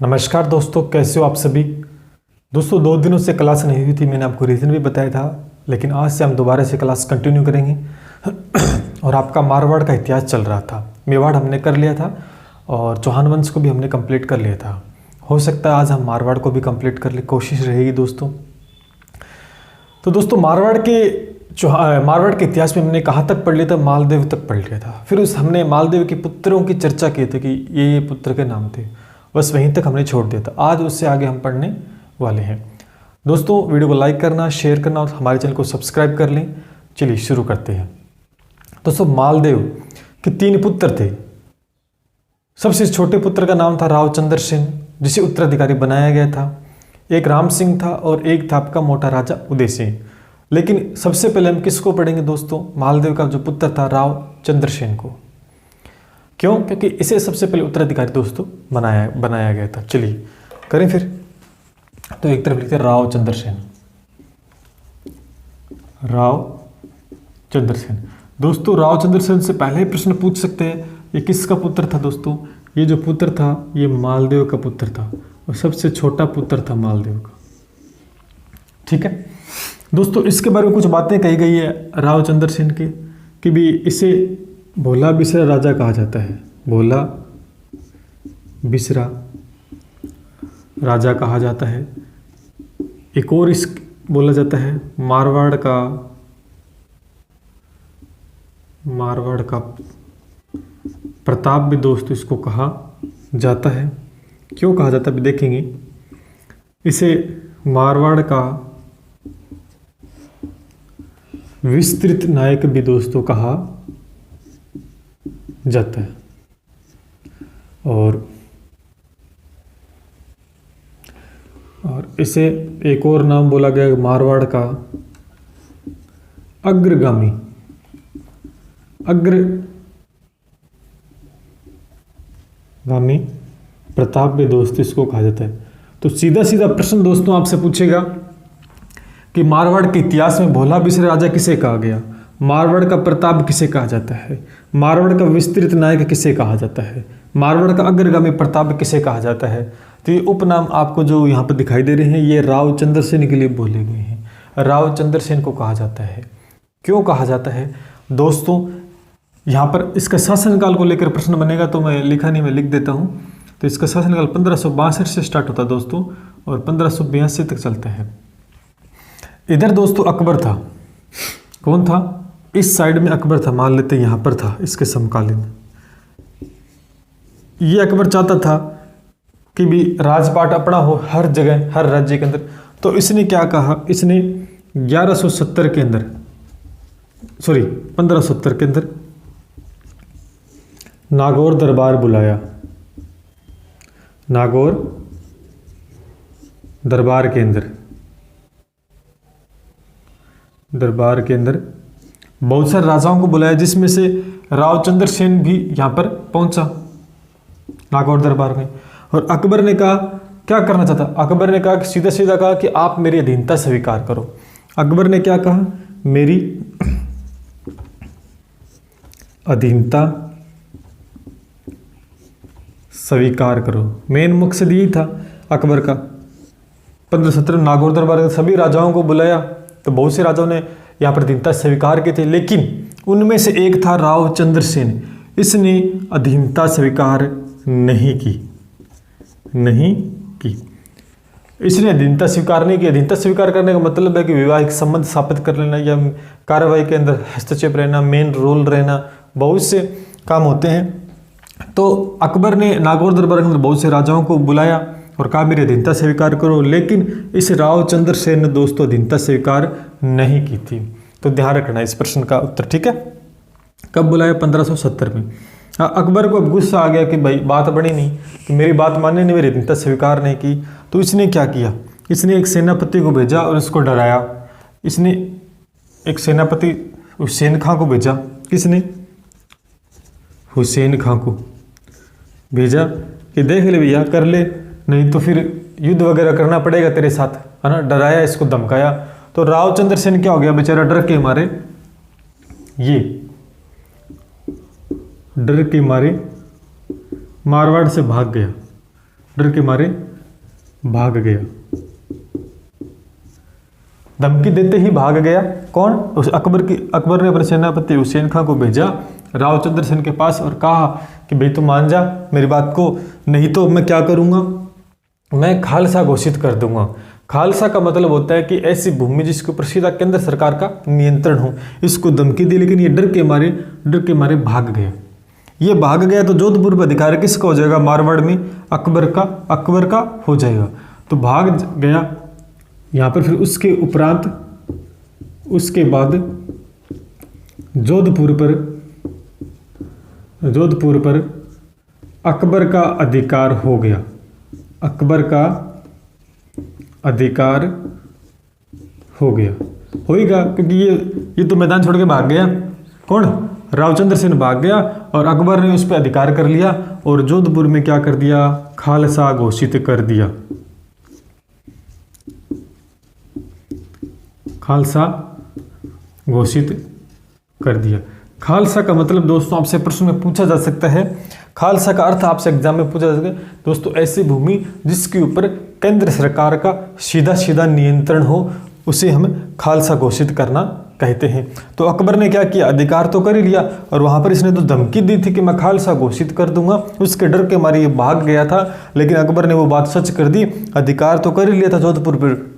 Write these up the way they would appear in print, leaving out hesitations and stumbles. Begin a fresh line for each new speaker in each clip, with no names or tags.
नमस्कार दोस्तों, कैसे हो आप सभी। दोस्तों 2 दिनों से क्लास नहीं हुई थी, मैंने आपको रीज़न भी बताया था, लेकिन आज से हम दोबारा से क्लास कंटिन्यू करेंगे। और आपका मारवाड़ का इतिहास चल रहा था, मेवाड़ हमने कर लिया था और चौहान वंश को भी हमने कंप्लीट कर लिया था। हो सकता है आज हम मारवाड़ को भी कंप्लीट कर ले, कोशिश रहेगी दोस्तों। तो दोस्तों मारवाड़ के इतिहास में हमने कहाँ तक पढ़ लिया था, मालदेव तक पढ़ लिया था। फिर हमने मालदेव के पुत्रों की चर्चा की थी कि ये पुत्र के नाम थे, बस वहीं तक हमने छोड़ दिया था। आज उससे आगे हम पढ़ने वाले हैं। दोस्तों वीडियो को लाइक करना, शेयर करना और हमारे चैनल को सब्सक्राइब कर लें। चलिए शुरू करते हैं। दोस्तों मालदेव के 3 पुत्र थे। सबसे छोटे पुत्र का नाम था रावचंद्र सेन, जिसे उत्तराधिकारी बनाया गया था। एक राम सिंह था और एक था आपका मोटा राजा उदय सिंह। लेकिन सबसे पहले हम किसको पढ़ेंगे दोस्तों, मालदेव का जो पुत्र था रावचंद्र सेन को। क्यों? क्योंकि इसे सबसे पहले उत्तराधिकारी दोस्तों बनाया गया था। चलिए करें फिर। तो एक तरफ लिखते हैं रावचंद्र सेन। रावचंद्र सेन दोस्तों, रावचंद्र सेन से पहले ही प्रश्न पूछ सकते हैं, ये किसका पुत्र था दोस्तों। ये जो पुत्र था ये मालदेव का पुत्र था और सबसे छोटा पुत्र था मालदेव का। ठीक है दोस्तों, इसके बारे में कुछ बातें कही गई है रावचंद्र सेन के कि भी इसे भोला बिसरा राजा कहा जाता है। भोला बिसरा राजा कहा जाता है। एक और इस बोला जाता है मारवाड़ का प्रताप भी दोस्तों इसको कहा जाता है। क्यों कहा जाता है भी देखेंगे। इसे मारवाड़ का विस्तृत नायक भी दोस्तों कहा जाता है। और इसे एक और नाम बोला गया मारवाड़ का अग्रगामी प्रताप भी दोस्त इसको कहा जाता है। तो सीधा सीधा प्रश्न दोस्तों आपसे पूछेगा कि मारवाड़ के इतिहास में भोला बिसरा राजा किसे कहा गया, मारवाड़ का प्रताप किसे कहा जाता है, मारवाड़ का विस्तृत नायक किसे कहा जाता है, मारवाड़ का अग्रगामी प्रताप किसे कहा जाता है। तो ये उपनाम आपको जो यहाँ पर दिखाई दे रहे हैं ये रावचंद्र सेन के लिए बोले गए हैं। रावचंद्र सेन को कहा जाता है। क्यों कहा जाता है दोस्तों, यहाँ पर इसका शासनकाल को लेकर प्रश्न बनेगा, तो मैं लिखा नहीं, मैं लिख देता हूँ। तो इसका शासनकाल 1562 से स्टार्ट होता है दोस्तों और 1582 तक चलता है। इधर दोस्तों अकबर था। कौन था? इस साइड में अकबर था, मान लेते यहाँ पर था इसके समकालीन। ये अकबर चाहता था कि भी राजपाट अपना हो हर जगह, हर राज्य के अंदर। तो इसने क्या कहा, इसने 1570 के अंदर नागौर दरबार बुलाया। नागौर दरबार के अंदर बहुत सारे राजाओं को बुलाया, जिसमें से रावचंद्र सेन भी यहाँ पर पहुंचा नागौर दरबार में। और अकबर ने कहा क्या करना चाहता, अकबर ने कहा कि सीधा सीधा कहा कि आप मेरी अधीनता स्वीकार करो। अकबर ने क्या कहा, मेरी अधीनता स्वीकार करो। मेन मकसद यही था अकबर का। 1570 नागौर दरबार में सभी राजाओं को बुलाया, तो बहुत से राजाओं ने यहाँ पर अधीनता स्वीकार की थी, लेकिन उनमें से एक था रावचंद्र सेन। इसने अधीनता स्वीकार नहीं की। इसने अधीनता स्वीकार नहीं की। अधीनता स्वीकार करने का मतलब है कि वैवाहिक संबंध स्थापित कर लेना या कार्रवाई के अंदर हस्तक्षेप रहना, मेन रोल रहना, बहुत से काम होते हैं। तो अकबर ने नागौर दरबार के अंदर बहुत से राजाओं को बुलाया और कहा मेरी अधीनता स्वीकार करो, लेकिन इस रावचंद्र सेन ने दोस्तों अधीनता स्वीकार नहीं की थी। तो ध्यान रखना इस प्रश्न का उत्तर। ठीक है, कब बुलाया? 1570 में। अकबर को अब गुस्सा आ गया कि भाई बात बनी नहीं, कि मेरी बात मानने ने मेरी अधीनता स्वीकार नहीं की। तो इसने क्या किया, इसने एक सेनापति को भेजा और उसको डराया। इसने एक सेनापति हुसैन खां को भेजा। किसने? हुसैन खां को भेजा कि देख ले भैया, कर ले, नहीं तो फिर युद्ध वगैरह करना पड़ेगा तेरे साथ, है ना। डराया, इसको धमकाया। तो रावचंद्र सेन क्या हो गया बेचारा, डर के मारे मारवाड़ से भाग गया। डर के मारे भाग गया। धमकी देते ही भाग गया कौन? उस अकबर ने अपने सेनापति हुसैन खां को भेजा रावचंद्र सेन के पास और कहा कि भाई तू मान जा मेरी बात को, नहीं तो मैं क्या करूंगा, मैं खालसा घोषित कर दूंगा। खालसा का मतलब होता है कि ऐसी भूमि जिसके ऊपर सीधा केंद्र सरकार का नियंत्रण हो। इसको धमकी दी, लेकिन ये डर के मारे भाग गया। ये भाग गया तो जोधपुर पर अधिकार किसका हो जाएगा? मारवाड़ में अकबर का हो जाएगा। तो भाग गया यहाँ पर। फिर उसके उपरांत उसके बाद जोधपुर पर अकबर का अधिकार हो गया। अकबर का अधिकार होएगा क्योंकि ये तो मैदान छोड़ के भाग गया। कौन? रावचंद्र सेन भाग गया और अकबर ने उस पर अधिकार कर लिया और जोधपुर में क्या कर दिया? खालसा घोषित कर दिया। खालसा घोषित कर दिया। खालसा का मतलब दोस्तों आपसे प्रश्न में पूछा जा सकता है। खालसा का अर्थ आपसे एग्जाम में पूछा जा सकता है दोस्तों, ऐसी भूमि जिसके ऊपर केंद्र सरकार का सीधा नियंत्रण हो, उसे हम खालसा घोषित करना कहते हैं। तो अकबर ने क्या किया? अधिकार तो कर ही लिया और वहां पर इसने तो धमकी दी थी कि मैं खालसा घोषित कर दूंगा। उसके डर के मारे ये भाग गया था, लेकिन अकबर ने वो बात सच कर दी। अधिकार तो कर ही लिया था जोधपुर पर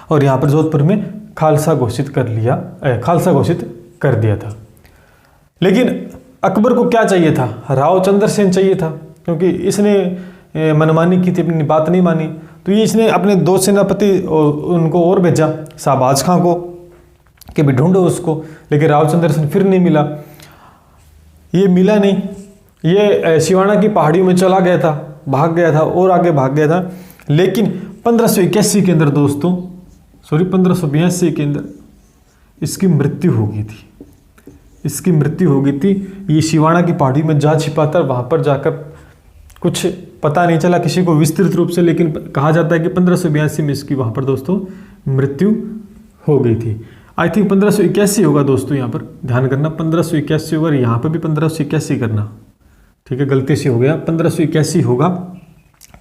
और यहाँ पर जोधपुर में खालसा घोषित कर दिया था। लेकिन अकबर को क्या चाहिए था? रावचंद्र सेन चाहिए था, क्योंकि इसने मनमानी की थी, अपनी बात नहीं मानी। तो ये इसने अपने दो सेनापति उनको और भेजा, शाहबाज खां को, कि भी ढूंढो उसको। लेकिन रावचंद्र सेन फिर नहीं मिला। ये मिला नहीं, ये सिवाना की पहाड़ियों में चला गया था, भाग गया था और आगे भाग गया था। लेकिन 1581 के अंदर दोस्तों, 1582 के अंदर इसकी मृत्यु हो गई थी। ये सिवाना की पहाड़ी में जा छिपा था। वहां पर जाकर कुछ पता नहीं चला किसी को विस्तृत रूप से, लेकिन कहा जाता है कि 1582 में इसकी वहां पर दोस्तों मृत्यु हो गई थी। आई थिंक 1581 होगा दोस्तों, यहाँ पर ध्यान करना 1581 होगा, यहाँ पर भी 1581 करना, ठीक है, गलती से हो गया, 1581 होगा।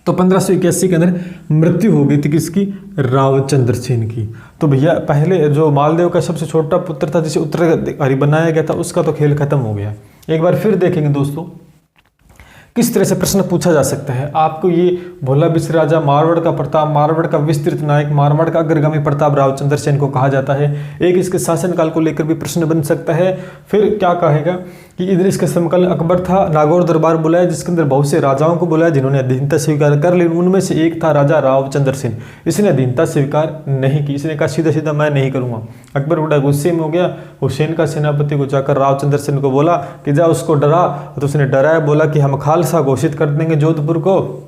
तो 1581 के अंदर मृत्यु हो गई थी किसकी? रावचंद्र सेन की। तो भैया पहले जो मालदेव का सबसे छोटा पुत्र था जिसे उत्तराधिकारी बनाया गया था, उसका तो खेल खत्म हो गया। एक बार फिर देखेंगे दोस्तों किस तरह से प्रश्न पूछा जा सकता है। आपको ये भोला बिस्र राजा, मारवाड़ का प्रताप, मारवाड़ का विस्तृत नायक, मारवाड़ का अग्रगामी प्रताप रावचंद्र सेन को कहा जाता है। एक इसके शासनकाल को लेकर भी प्रश्न बन सकता है। फिर क्या कहेगा कि इधर इसका समकालीन अकबर था, नागौर दरबार बुलाया जिसके अंदर बहुत से राजाओं को बुलाया जिन्होंने अधीनता स्वीकार कर ली। उनमें से एक था राजा रावचंद्र सेन। इसने अधीनता स्वीकार नहीं की, इसने कहा सीधा मैं नहीं करूंगा। अकबर बड़ा गुस्से में हो गया, हुसैन का सेनापति को जाकर रावचंद्र सेन को बोला कि जा उसको डरा। तो उसने डराया, बोला कि हम खालसा घोषित कर देंगे जोधपुर को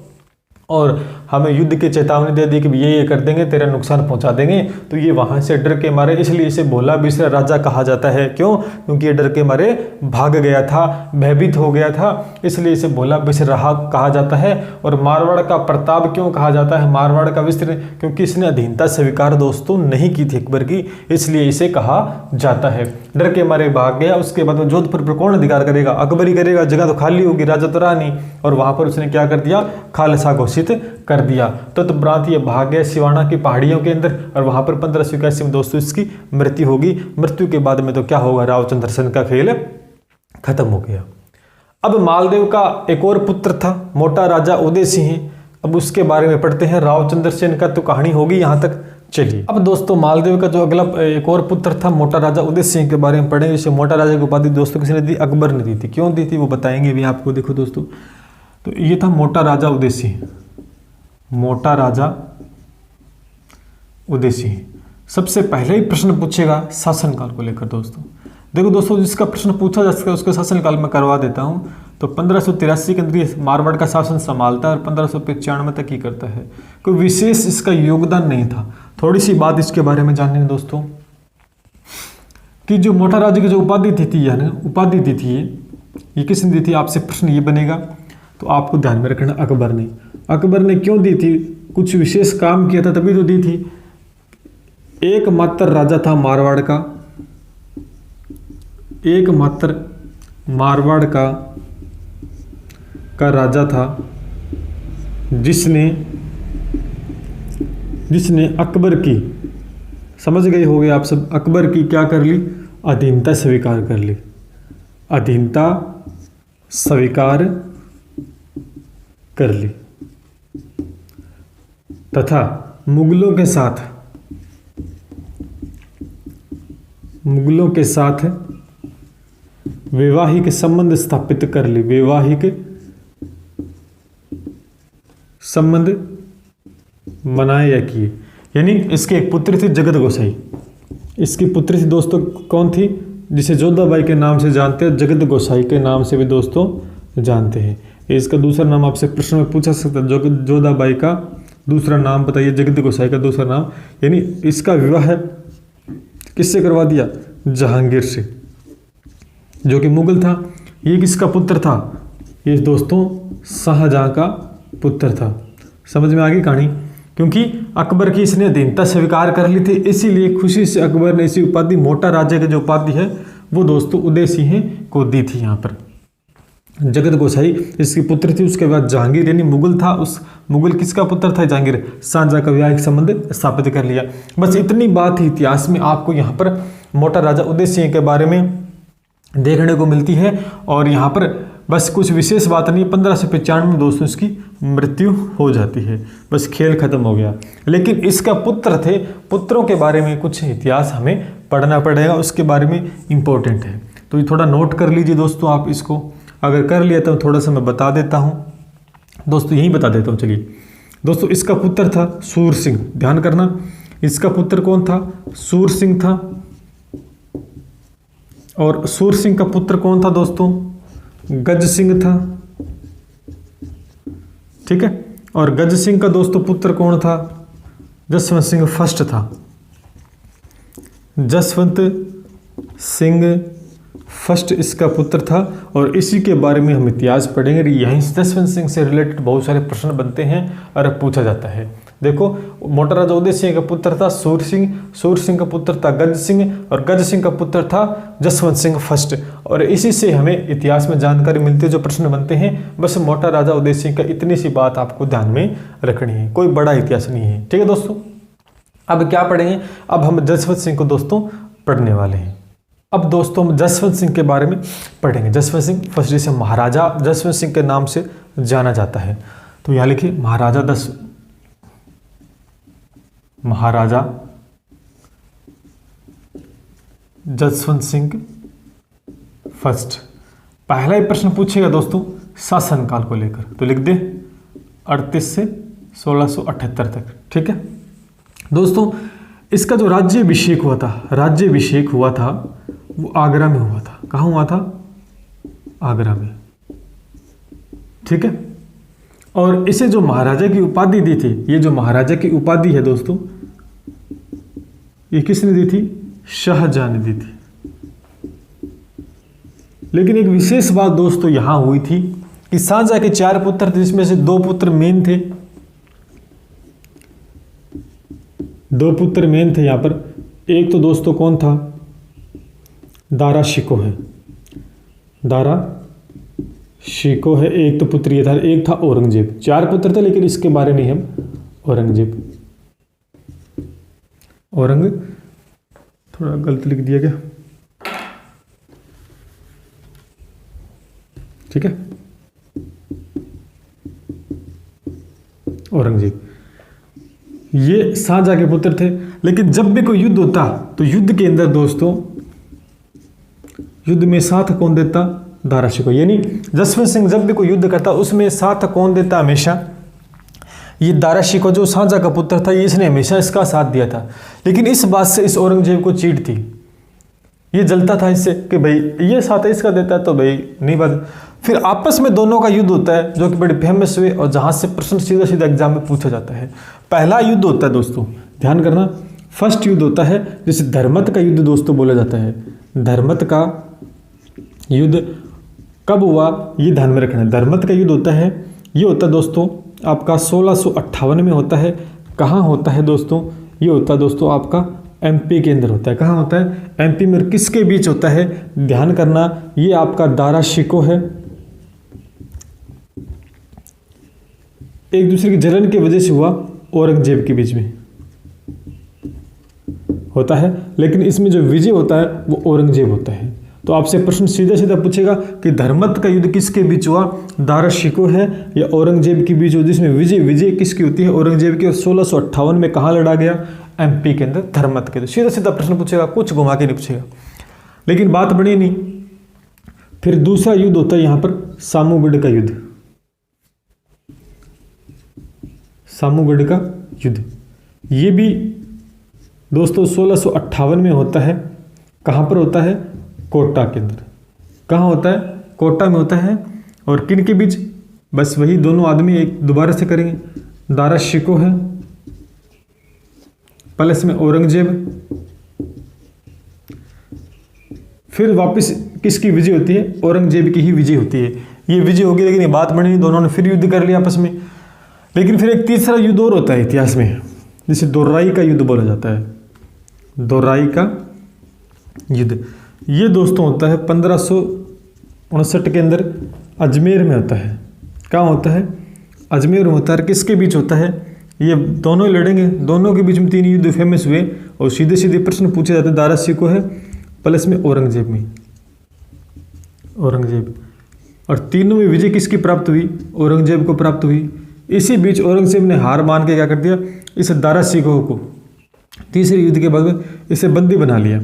और हमें युद्ध की चेतावनी दे दी कि ये कर देंगे, तेरा नुकसान पहुंचा देंगे। तो ये वहां से डर के मारे, इसलिए इसे भोला बिस्र राजा कहा जाता है। क्यों? क्योंकि ये डर के मारे भाग गया था, भयभीत हो गया था, इसलिए इसे भोला बिस्र कहा जाता है। और मारवाड़ का प्रताप क्यों कहा जाता है? मारवाड़ का विस्र, क्योंकि इसने अधीनता स्वीकार दोस्तों नहीं की थी अकबर की, इसलिए इसे कहा जाता है। डर के मारे भाग गया। उसके बाद जोधपुर पर कौन अधिकार करेगा? अकबर ही करेगा, जगह तो खाली होगी, राजा तो रहा नहीं। और वहां पर उसने क्या कर दिया? खालसा घोषित कर दिया। तो तुरंत ये भाग गया सिवाना की पहाड़ियों के अंदर और वहां पर 1581 में दोस्तों इसकी मृत्यु होगी। मृत्यु के बाद में तो क्या होगा? रावचंद्र सेन का खेल खत्म हो गया। अब मालदेव का एक और पुत्र था, मोटा राजा उदय सिंह। अब उसके बारे में पढ़ते हैं। रावचंद्र सेन का तो कहानी होगी यहां तक। चलिए अब दोस्तों मालदेव का जो अगला एक और पुत्र था मोटा राजा उदय सिंह के बारे में पढ़ेंगे। इसे मोटा राजा की उपाधि दोस्तों किसने दी? अकबर ने दी थी। क्यों दी थी वो बताएंगे भी आपको। देखो दोस्तों, तो ये था मोटा राजा उदय सिंह। मोटा राजा उदय सिंह सबसे पहले ही प्रश्न पूछेगा शासनकाल को लेकर दोस्तों। देखो दोस्तों, जिसका प्रश्न पूछा जा सकता है उसके शासनकाल में करवा देता हूं। तो 1583 के अंदर ये मारवाड़ का शासन संभालता है और 1595 तक ही करता है। कोई विशेष इसका योगदान नहीं था। थोड़ी सी बात इसके बारे में जाननी है दोस्तों कि जो मोटा राजा की जो उपाधि दी थी ये किसने दी थी? आपसे प्रश्न ये बनेगा। तो आपको ध्यान में रखना अकबर ने क्यों दी थी? कुछ विशेष काम किया था तभी तो दी थी। एकमात्र राजा था मारवाड़ का, एकमात्र मारवाड़ का राजा था जिसने अकबर की, समझ गए होंगे आप सब, अकबर की क्या कर ली, अधीनता स्वीकार कर ली, अधीनता स्वीकार कर ली, तथा मुगलों के साथ वैवाहिक संबंध स्थापित कर ली, वैवाहिक संबंध बनाए या किए। यानी इसके एक पुत्र थी जगत गोसाई, इसकी पुत्री थी दोस्तों कौन थी, जिसे जोधाबाई के नाम से जानते हैं, जगत गोसाई के नाम से भी दोस्तों जानते हैं। इसका दूसरा नाम आपसे प्रश्न में पूछा सकता है, जोधाबाई का दूसरा नाम बताइए, जगत गोसाई का दूसरा नाम। यानी इसका विवाह किससे करवा दिया, जहांगीर से, जो कि मुगल था। ये किसका पुत्र था, ये दोस्तों शाहजहां का पुत्र था। समझ में आ गई कहानी। क्योंकि अकबर की इसने अधीनता स्वीकार कर ली थी, इसीलिए खुशी से अकबर ने इसी उपाधि, मोटा राजा की जो उपाधि है वो दोस्तों उदय सिंह को दी थी। यहाँ पर जगत गोसाई इसकी पुत्र थी, उसके बाद जहांगीर यानी मुगल था, उस मुगल किसका पुत्र था, जहांगीर, शाहजहां का वैवाहिक संबंध स्थापित कर लिया। बस इतनी बात ही इतिहास में आपको यहाँ पर मोटा राजा उदय सिंह के बारे में देखने को मिलती है। और यहाँ पर बस कुछ विशेष बात नहीं, 1595 में दोस्तों इसकी मृत्यु हो जाती है, बस खेल खत्म हो गया। लेकिन इसका पुत्र थे, पुत्रों के बारे में कुछ इतिहास हमें पढ़ना पड़ेगा, उसके बारे में इम्पोर्टेंट है, तो ये थोड़ा नोट कर लीजिए दोस्तों आप इसको। अगर कर लिया तो थोड़ा सा मैं बता देता हूँ दोस्तों, यही बता देता हूँ। चलिए दोस्तों, इसका पुत्र था सूर सिंह, ध्यान करना, इसका पुत्र कौन था, सूर सिंह था। और सूर सिंह का पुत्र कौन था दोस्तों, गज सिंह था, ठीक है। और गज सिंह का दोस्तों पुत्र कौन था, जसवंत सिंह फर्स्ट था, जसवंत सिंह फर्स्ट इसका पुत्र था। और इसी के बारे में हम इतिहास पढ़ेंगे। यहीं जसवंत सिंह से रिलेटेड बहुत सारे प्रश्न बनते हैं और पूछा जाता है। देखो, मोटा राजा उदय सिंह का पुत्र था सूर सिंह, सूर सिंह का पुत्र था गज सिंह, और गज सिंह का पुत्र था जसवंत सिंह फर्स्ट। और इसी से हमें इतिहास में जानकारी मिलती है, जो प्रश्न बनते हैं। बस मोटा राजा उदय सिंह का इतनी सी बात आपको ध्यान में रखनी है, कोई बड़ा इतिहास नहीं है, ठीक है दोस्तों। अब क्या पढ़ेंगे, अब हम जसवंत सिंह को दोस्तों पढ़ने वाले हैं। अब दोस्तों हम जसवंत सिंह के बारे में पढ़ेंगे। जसवंत सिंह फर्स्ट, जिसे महाराजा जसवंत सिंह के नाम से जाना जाता है। तो यहाँ लिखिए, महाराजा जसवंत सिंह फर्स्ट। पहला ही प्रश्न पूछेगा दोस्तों शासनकाल को लेकर, तो लिख दे 38 से 1678 तक, ठीक है दोस्तों। इसका जो राज्याभिषेक हुआ था वो आगरा में हुआ था। कहाँ हुआ था, आगरा में, ठीक है। और इसे जो महाराजा की उपाधि दी थी, ये जो महाराजा की उपाधि है दोस्तों, ये किसने दी थी, शाहजहां ने दी थी। लेकिन एक विशेष बात दोस्तों यहां हुई थी कि शाहजहां के 4 पुत्र थे, जिसमें से 2 पुत्र मेन थे, 2 पुत्र मेन थे यहां पर। एक तो दोस्तों कौन था, दारा शिको है, दारा शिको है, एक तो पुत्र ये था, एक था औरंगजेब। 4 पुत्र थे, लेकिन इसके बारे में हम औरंगजेब, थोड़ा गलत लिख दिया गया, ठीक है, औरंगजेब, ये शाहजहां के पुत्र थे। लेकिन जब भी कोई युद्ध होता तो युद्ध के अंदर दोस्तों, युद्ध में साथ कौन देता, दारा शिको। यानी जसवंत सिंह जब भी कोई युद्ध करता उसमें साथ कौन देता, हमेशा ये दारा शिको जो शाहजहां का पुत्र था, ये इसने हमेशा इसका साथ दिया था। लेकिन इस बात से इस औरंगजेब को चीड़ थी, ये जलता था इससे कि भाई ये साथ इसका देता है तो भाई नहीं बात। फिर आपस में दोनों का युद्ध होता है, जो कि बड़े फेमस हुए और जहां से प्रश्न सीधा सीधा एग्जाम में पूछा जाता है। पहला युद्ध होता है दोस्तों, ध्यान करना, फर्स्ट युद्ध होता है जिसे धर्मत का युद्ध दोस्तों बोला जाता है। धर्मत का युद्ध कब हुआ, ये ध्यान में रखना है। धर्मत का युद्ध होता है, ये होता है दोस्तों आपका 1658 में होता है। कहाँ होता है दोस्तों, ये होता है दोस्तों आपका एमपी के अंदर होता है। कहाँ होता है, एमपी में। किसके बीच होता है, ध्यान करना, ये आपका दारा शिको है, एक दूसरे की जलन की वजह से हुआ औरंगजेब के बीच में होता है, लेकिन इसमें जो विजय होता है वो औरंगजेब होता है। तो आपसे प्रश्न सीधा सीधा पूछेगा कि धर्मत का युद्ध किसके बीच हुआ, दारा शिकोह है या औरंगजेब के बीच हुआ, जिसमें विजय किसकी होती है, औरंगजेब की। और 1658 में कहाँ लड़ा गया, एमपी के अंदर धर्मत के। तो सीधा सीधा प्रश्न पूछेगा, कुछ घुमा के नहीं पूछेगा। लेकिन बात बनी नहीं। फिर दूसरा युद्ध होता है यहाँ पर सामूगढ़ का युद्ध। सामूगढ़ का युद्ध ये भी दोस्तों 1658 में होता है। कहाँ पर होता है, कोटा के अंदर। कहाँ होता है, कोटा में होता है। और किन के बीच, बस वही दोनों आदमी एक दोबारा से करेंगे, दारा शिकोह है प्लस में औरंगजेब। फिर वापस किसकी विजय होती है, औरंगजेब की ही विजय होती है। ये विजय होगी, लेकिन ये बात बनी नहीं, दोनों ने फिर युद्ध कर लिया आपस में। लेकिन फिर एक तीसरा युद्ध और होता है इतिहास में, जिसे दोराई का युद्ध बोला जाता है। दोराई का युद्ध ये दोस्तों होता है 1559 के अंदर अजमेर में होता है। कहाँ होता है, अजमेर में होता है। किसके बीच होता है, ये दोनों ही लड़ेंगे। दोनों के बीच में 3 युद्ध फेमस हुए और सीधे सीधे प्रश्न पूछे जाते हैं। दारा शिकोह है प्लस में औरंगजेब में, औरंगजेब। और तीनों में विजय किसकी प्राप्त हुई, औरंगजेब को प्राप्त हुई। इसी बीच औरंगजेब ने हार मान के क्या कर दिया, इस दारा शिकोह को तीसरे युद्ध के बाद में इसे बंदी बना लिया।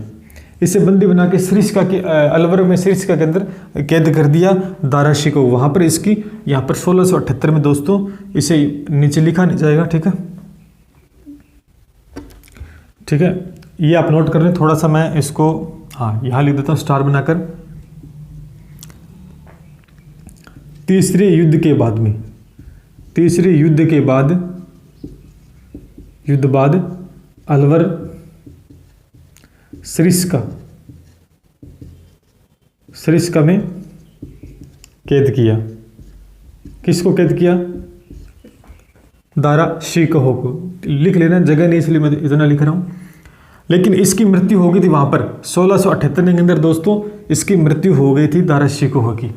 इसे बंदी बना के सरिस्का के अलवर में सरिस्का के अंदर कैद कर दिया दारा शिकोह। वहाँ पर इसकी यहाँ पर 1678 में दोस्तों इसे नीचे लिखा नहीं जाएगा, ठीक है, ठीक है। ये आप नोट कर लें। थोड़ा सा मैं इसको हाँ यहाँ लिख देता हूँ स्टार बनाकर। तीसरे युद्ध के बाद में, तीसरे युद्ध के बाद अलवर सरिस्का में कैद किया। किसको कैद किया, दारा शिकोह को। लिख लेना, जगह नहीं इसलिए मैं इतना लिख रहा हूँ। लेकिन इसकी मृत्यु हो गई थी वहाँ पर 1678 के अंदर दोस्तों इसकी मृत्यु हो गई थी दारा शिकोह की।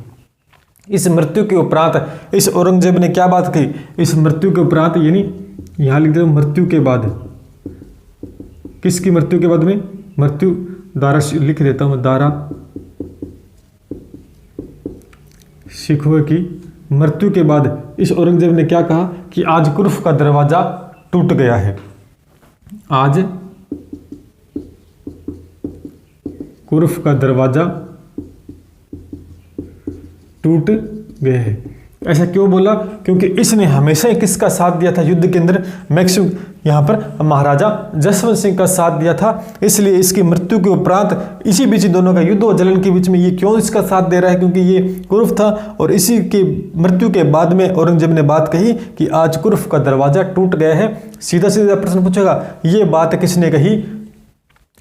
इस मृत्यु के उपरांत इस औरंगजेब ने क्या बात कही, इस मृत्यु के उपरांत, यानी यहाँ लिख दो मृत्यु के बाद, किसकी मृत्यु के बाद में, मृत्यु दारा लिख देता हूँ, दारा शिकोह की मृत्यु के बाद इस औरंगजेब ने क्या कहा कि आज कुर्फ का दरवाजा टूट गया है। आज कुर्फ का दरवाजा टूट गया है। ऐसा क्यों बोला, क्योंकि इसने हमेशा ही किसका साथ दिया था युद्ध के अंदर, मैक्सिमम यहाँ पर महाराजा जसवंत सिंह का साथ दिया था। इसलिए इसकी मृत्यु के उपरांत इसी बीच दोनों का युद्ध और जलन के बीच में ये क्यों इसका साथ दे रहा है, क्योंकि ये कुर्फ था। और इसी की मृत्यु के बाद में औरंगजेब ने बात कही कि आज कुर्फ का दरवाजा टूट गया है। सीधा सीधा प्रश्न पूछेगा, ये बात किसने कही,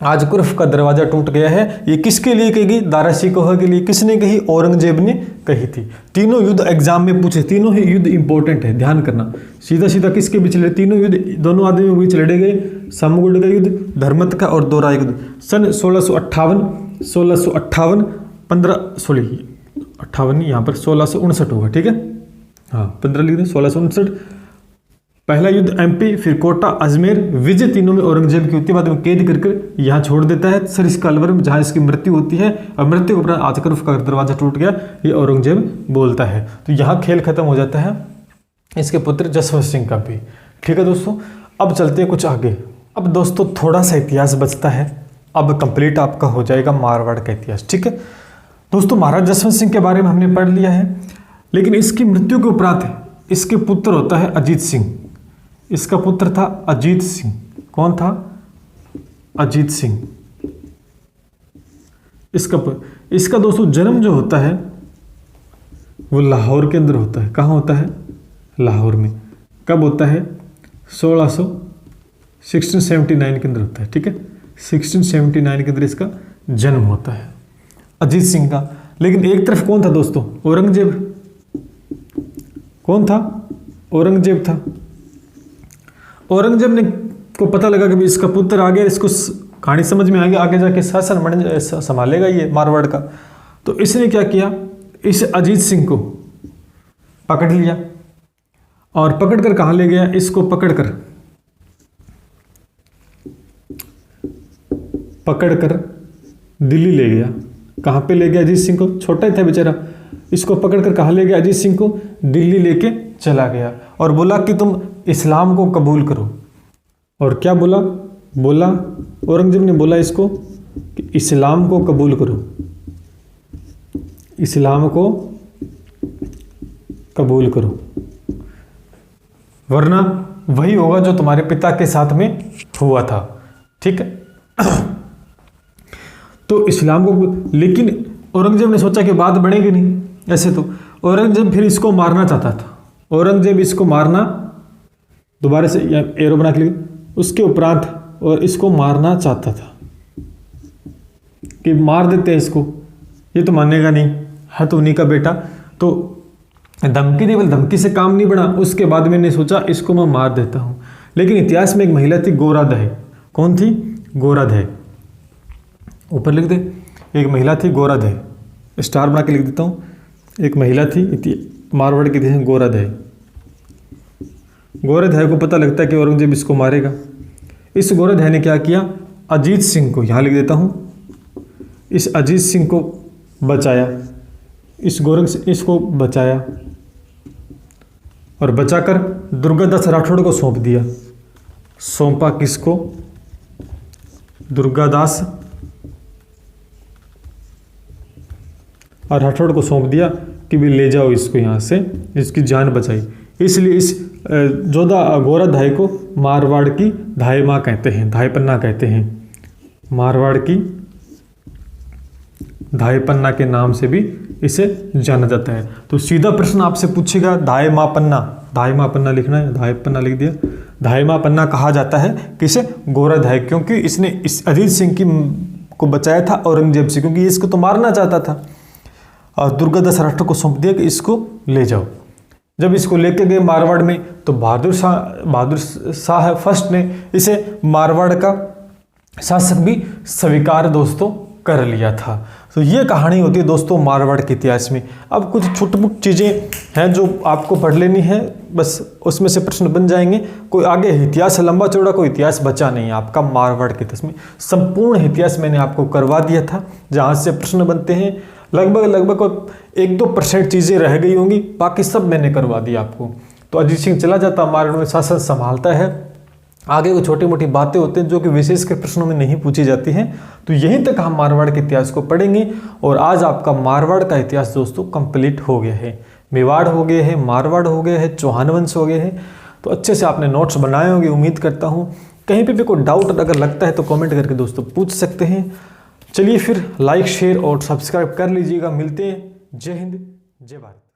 आज कुर्फ का दरवाजा टूट गया है, ये किसके लिए कही गई, दारा शिकोह के लिए। किसने कही, औरंगजेब ने कही थी। तीनों युद्ध एग्जाम में पूछे, तीनों ही युद्ध इंपॉर्टेंट है, ध्यान करना। सीधा सीधा किसके बीच लड़े, तीनों युद्ध दोनों आदमियों के बीच लड़े गए। सामूगढ़ का युद्ध, धर्मत का और दोराई का युद्ध सन 1658 58 यहाँ पर 1659 होगा, ठीक है, हाँ 15 लिख दें, 1659। पहला युद्ध एमपी, फिर कोटा, अजमेर, विजय तीनों में औरंगजेब की होती है। बाद में कैद कर यहाँ छोड़ देता है सरिस्का अलवर में, जहाँ इसकी मृत्यु होती है। और मृत्यु के उपरांत आज कुर्फ का दरवाजा टूट गया, ये औरंगजेब बोलता है। तो यहाँ खेल खत्म हो जाता है इसके पुत्र जसवंत सिंह का भी, ठीक है दोस्तों। अब चलते हैं कुछ आगे। अब दोस्तों थोड़ा सा इतिहास बचता है, अब कंप्लीट आपका हो जाएगा मारवाड़ का इतिहास, ठीक है दोस्तों। महाराज जसवंत सिंह के बारे में हमने पढ़ लिया है, लेकिन इसकी मृत्यु के उपरांत इसके पुत्र होता है अजीत सिंह। इसका पुत्र था अजीत सिंह। कौन था, अजीत सिंह। इसका दोस्तों जन्म जो होता है वो लाहौर के अंदर होता है। कहाँ होता है, लाहौर में। कब होता है, 1679 के अंदर होता है, ठीक है, 1679 के अंदर इसका जन्म होता है अजीत सिंह का। लेकिन एक तरफ कौन था दोस्तों, औरंगजेब। कौन था, औरंगजेब था। औरंगजेब ने को पता लगा कि इसका पुत्र आ गया, इसको कहानी समझ में आ गया, आगे जाके शासन संभालेगा ये मारवाड़ का। तो इसने क्या किया, इस अजीत सिंह को पकड़ लिया और पकड़कर कहाँ ले गया, इसको पकड़कर दिल्ली ले गया। कहाँ पे ले गया अजीत सिंह को, छोटा ही था बेचारा, इसको पकड़कर कहाँ ले गया अजीत सिंह को, दिल्ली लेके चला गया और बोला कि तुम इस्लाम को कबूल करो। और क्या बोला औरंगजेब ने बोला इसको कि इस्लाम को कबूल करो, इस्लाम को कबूल करो, वरना वही होगा जो तुम्हारे पिता के साथ में हुआ था। ठीक है। तो इस्लाम को, लेकिन औरंगजेब ने सोचा कि बात बढ़ेगी नहीं ऐसे। तो औरंगजेब फिर इसको मारना चाहता था, औरंगजेब इसको मारना, दोबारा से एरो बना के लिए, उसके उपरांत और इसको मारना चाहता था कि मार देते हैं इसको, ये तो मानेगा नहीं, है तो उन्हीं का बेटा। तो धमकी दी, बोले धमकी से काम नहीं बढ़ा। उसके बाद मैंने सोचा इसको मैं मार देता हूँ। लेकिन इतिहास में एक महिला थी गोरादह। कौन थी? गोरादह। ऊपर लिख दे, एक महिला थी गोरादह, स्टार बना के लिख देता हूँ। एक महिला थी मारवाड़ की थी गोरादह। गोरादह को पता लगता है कि औरंगजेब इसको मारेगा। इस गोरादह ने क्या किया, अजीत सिंह को, यहाँ लिख देता हूँ, इस अजीत सिंह को बचाया, इसको बचाया और बचाकर दुर्गादास राठौड़ को सौंप दिया। सौंपा किसको? दुर्गादास और राठौड़ को सौंप दिया कि भी ले जाओ इसको यहाँ से, इसकी जान बचाई। इसलिए इस जोधा गोरादह को मारवाड़ की धाई माँ कहते हैं, धाई पन्ना कहते हैं। मारवाड़ की धाई पन्ना के नाम से भी इसे जाना जाता है। तो सीधा प्रश्न आपसे पूछेगा धाई माँ पन्ना, धाई माँ पन्ना लिखना है, धाई पन्ना लिख दिया। धाई माँ पन्ना कहा जाता है किसे? गोरादह, क्योंकि इसने इस अजीत सिंह को बचाया था औरंगजेब से, क्योंकि इसको तो मारना चाहता था। और दुर्गादास राठौड़ को सौंप दिया कि इसको ले जाओ। जब इसको लेके गए मारवाड़ में, तो बहादुर शाह फर्स्ट ने इसे मारवाड़ का शासक भी स्वीकार दोस्तों कर लिया था। तो ये कहानी होती है दोस्तों मारवाड़ के इतिहास में। अब कुछ छोटी-मोटी चीज़ें हैं जो आपको पढ़ लेनी है, बस उसमें से प्रश्न बन जाएंगे। कोई आगे इतिहास लंबा चौड़ा कोई इतिहास बचा नहीं आपका मारवाड़ के इतिहास में। संपूर्ण इतिहास मैंने आपको करवा दिया था, जहाँ से प्रश्न बनते हैं। लगभग 1-2% चीज़ें रह गई होंगी, बाकी सब मैंने करवा दिया आपको। तो अजीत सिंह चला जाता, मारवाड़ में शासन संभालता है। आगे को छोटी मोटी बातें होती हैं जो कि विशेष के प्रश्नों में नहीं पूछी जाती हैं। तो यहीं तक हम मारवाड़ के इतिहास को पढ़ेंगे। और आज आपका मारवाड़ का इतिहास दोस्तों कंप्लीट हो गया है। मेवाड़ हो गए हैं, मारवाड़ हो गए हैं, चौहान वंश हो गए हैं। तो अच्छे से आपने नोट्स बनाए होंगे, उम्मीद करता हूँ। कहीं पे भी कोई डाउट अगर लगता है तो कमेंट करके दोस्तों पूछ सकते हैं। चलिए फिर लाइक, शेयर और सब्सक्राइब कर लीजिएगा। मिलते हैं। जय हिंद, जय भारत।